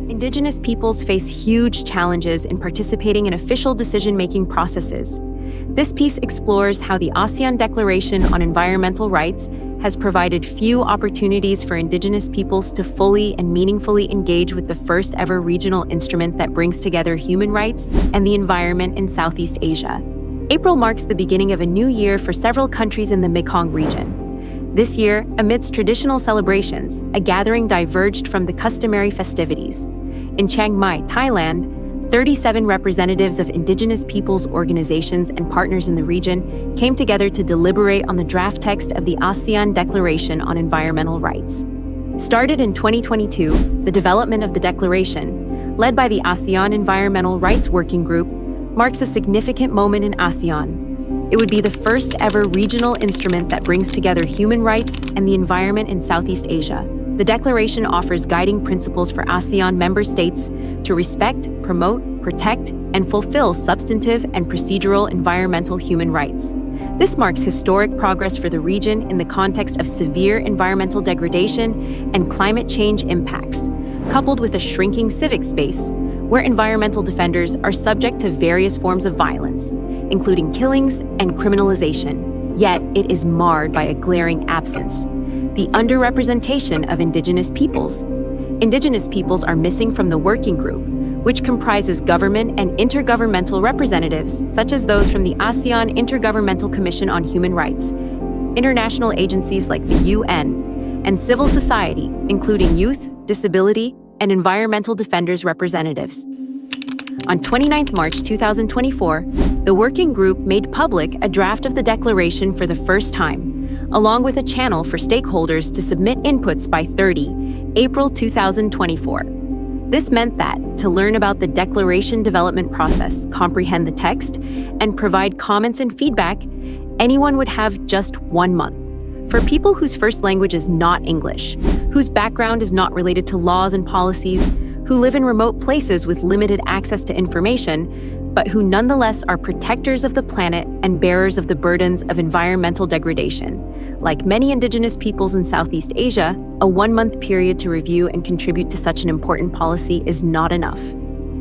Indigenous peoples face huge challenges in participating in official decision-making processes. This piece explores how the ASEAN Declaration on Environmental Rights has provided few opportunities for Indigenous peoples to fully and meaningfully engage with the first-ever regional instrument that brings together human rights and the environment in Southeast Asia. April marks the beginning of a new year for several countries in the Mekong region. This year, amidst traditional celebrations, a gathering diverged from the customary festivities. In Chiang Mai, Thailand, 37 representatives of Indigenous peoples' organizations and partners in the region came together to deliberate on the draft text of the ASEAN Declaration on Environmental Rights. Started in 2022, the development of the declaration, led by the ASEAN Environmental Rights Working Group, marks a significant moment in ASEAN. It would be the first ever regional instrument that brings together human rights and the environment in Southeast Asia. The declaration offers guiding principles for ASEAN member states to respect, promote, protect, and fulfill substantive and procedural environmental human rights. This marks historic progress for the region in the context of severe environmental degradation and climate change impacts, coupled with a shrinking civic space, where environmental defenders are subject to various forms of violence, including killings and criminalization. Yet it is marred by a glaring absence: the underrepresentation of Indigenous peoples. Indigenous peoples are missing from the working group, which comprises government and intergovernmental representatives, such as those from the ASEAN Intergovernmental Commission on Human Rights, international agencies like the UN, and civil society, including youth, disability, and environmental defenders representatives. On 29 March 2024, the working group made public a draft of the declaration for the first time, along with a channel for stakeholders to submit inputs by 30 April 2024. This meant that, to learn about the declaration development process, comprehend the text, and provide comments and feedback, anyone would have just 1 month. For people whose first language is not English, whose background is not related to laws and policies, who live in remote places with limited access to information, but who nonetheless are protectors of the planet and bearers of the burdens of environmental degradation. Like many Indigenous peoples in Southeast Asia, a 1-month period to review and contribute to such an important policy is not enough.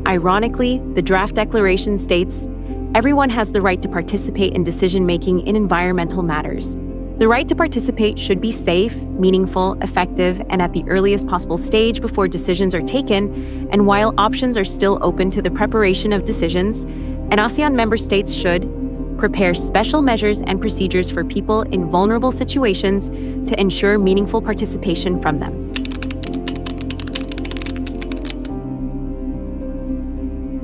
Ironically, the draft declaration states, "Everyone has the right to participate in decision-making in environmental matters. The right to participate should be safe, meaningful, effective, and at the earliest possible stage before decisions are taken, and while options are still open to the preparation of decisions, and ASEAN member states should prepare special measures and procedures for people in vulnerable situations to ensure meaningful participation from them."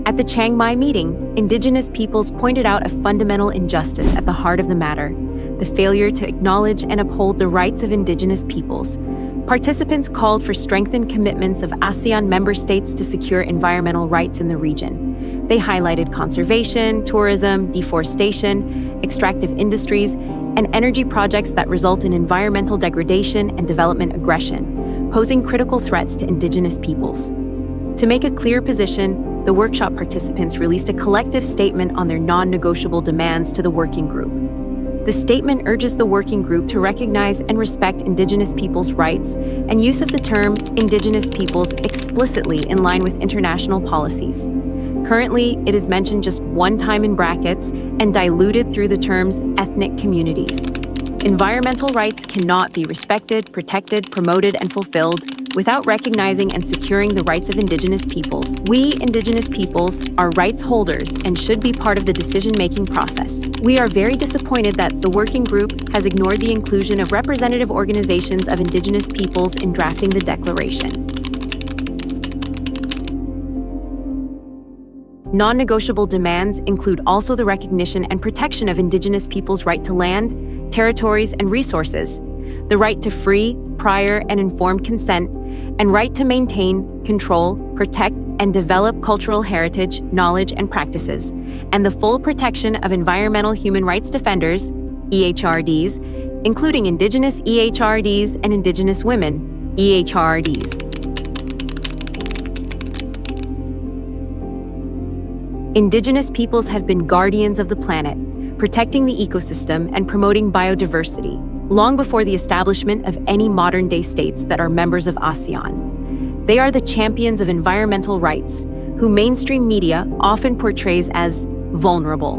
At the Chiang Mai meeting, Indigenous peoples pointed out a fundamental injustice at the heart of the matter: the failure to acknowledge and uphold the rights of Indigenous peoples. Participants called for strengthened commitments of ASEAN member states to secure environmental rights in the region. They highlighted conservation, tourism, deforestation, extractive industries, and energy projects that result in environmental degradation and development aggression, posing critical threats to Indigenous peoples. To make a clear position, the workshop participants released a collective statement on their non-negotiable demands to the working group. The statement urges the working group to recognize and respect Indigenous peoples' rights and use of the term Indigenous peoples explicitly in line with international policies. Currently, it is mentioned just one time in brackets and diluted through the terms ethnic communities. Environmental rights cannot be respected, protected, promoted, and fulfilled without recognizing and securing the rights of Indigenous peoples. We, Indigenous peoples, are rights holders and should be part of the decision-making process. We are very disappointed that the working group has ignored the inclusion of representative organizations of Indigenous peoples in drafting the declaration. Non-negotiable demands include also the recognition and protection of Indigenous peoples' right to land, territories, and resources, the right to free, prior, and informed consent, and right to maintain, control, protect, and develop cultural heritage, knowledge, and practices, and the full protection of environmental human rights defenders, EHRDs, including Indigenous EHRDs and Indigenous women, EHRDs. Indigenous peoples have been guardians of the planet, protecting the ecosystem and promoting biodiversity, long before the establishment of any modern-day states that are members of ASEAN. They are the champions of environmental rights, who mainstream media often portrays as vulnerable.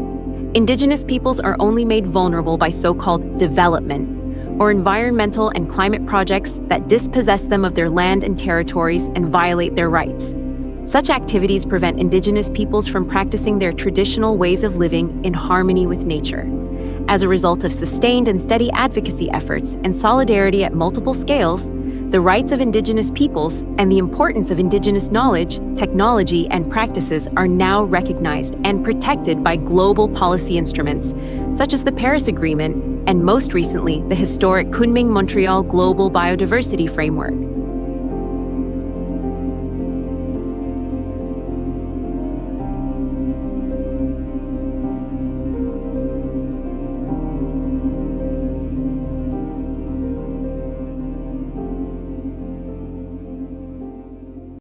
Indigenous peoples are only made vulnerable by so-called development, or environmental and climate projects that dispossess them of their land and territories and violate their rights. Such activities prevent Indigenous peoples from practicing their traditional ways of living in harmony with nature. As a result of sustained and steady advocacy efforts and solidarity at multiple scales, the rights of Indigenous peoples and the importance of Indigenous knowledge, technology, and practices are now recognized and protected by global policy instruments, such as the Paris Agreement and, most recently, the historic Kunming-Montreal Global Biodiversity Framework.